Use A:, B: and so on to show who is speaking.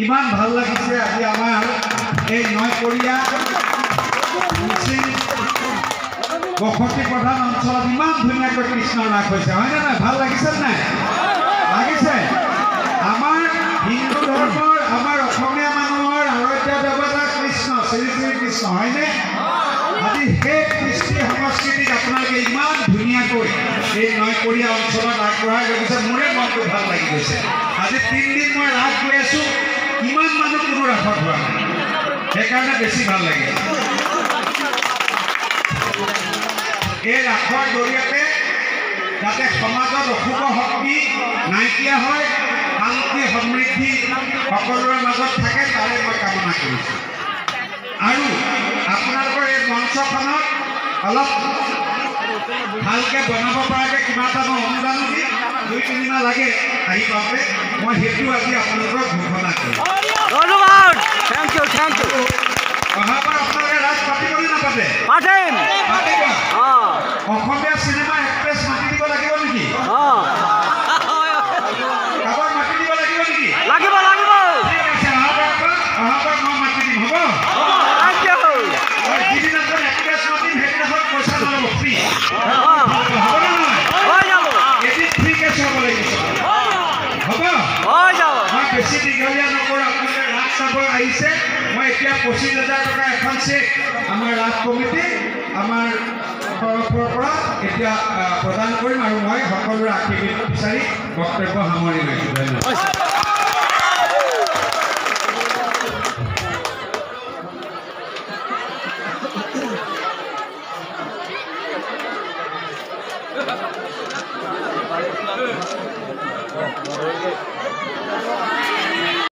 A: ইমান ভাল লাগিছে আজি আমাৰ এই নয়পৰীয়া বসতি প্ৰধান অঞ্চলত ইমান ধুনীয়াকৈ কৃষ্ণৰ ৰাস হৈছে হয়নে নাই ভাল লাগিছে নাই লাগিছে আমাৰ হিন্দু ধৰ্মৰ আমাৰ অসমীয়া মানুহৰ আৰাধ্য দেৱতা কৃষ্ণ শ্ৰী শ্ৰী কৃষ্ণ হয়নে আজি সেই কৃষ্টি সংস্কৃতিক আপোনালোকে ইমান ধুনীয়াকৈ এই নয়পৰীয়া অঞ্চলত আগবঢ়াই গৈছে মোৰে মনটো ভাল লাগি গৈছে আজি 3 দিন মই ৰাস গৈ আছোঁ ইমান মানুহ কোনো ৰাসত হোৱা নাই সেইকাৰণে বেছি ভাল লাগে এই ৰাসৰ জৰিয়তে যাতে সমাজত অশুভ শক্তি নাইকিয়া হয় শান্তি সমৃদ্ধি সকলোৰে মাজত থাকে তাৰে মই কামনা কৰিছোঁ আৰু আপোনালোকৰ এই মঞ্চখনত অলপ ভালকৈ বনাব পৰাকৈ কিবা এটা মই অনুদান দি 2-3 মাহ লাগে আহি পাওঁতে মই সেইটো আজি আপোনালোকক ঘোষণা কৰিম
B: ধন্যবাদ থ্যাংক ইউ
A: অহাবাৰ আপোনালোকে ৰাজ পাতিবনে নাপাতে
B: পাতিম
A: পাতিব অসমীয়া চিনেমা এক্ট্ৰেছ মাতি দিব লাগিব নেকি কাৰোবাক মাতি দিব লাগিব নেকি
B: লাগিব
A: ঠিক আছে অহাবাৰ মই মাতি দিম হ'ব যিদিনা এক্ট্ৰেছ মাতিম সেইদিনাখন পইচা নল'ব ফ্ৰী হ'ব নে নহয় এদিন ঠিক আছে হ'ব লাগিব হ'ব মই বেছি দীঘলীয়া নকৰোঁ আপোনালোকে ৰাস চাব আহিছে মই এতিয়া 25,000 টকা এখন চেক আমাৰ ৰাস কমিটি আমাৰ তৰফৰ পৰা এতিয়া প্ৰদান কৰিম আৰু মই সকলোৰে আশীৰ্বাদ বিচাৰি বক্তব্য সামৰি লৈছোঁ ধন্যবাদ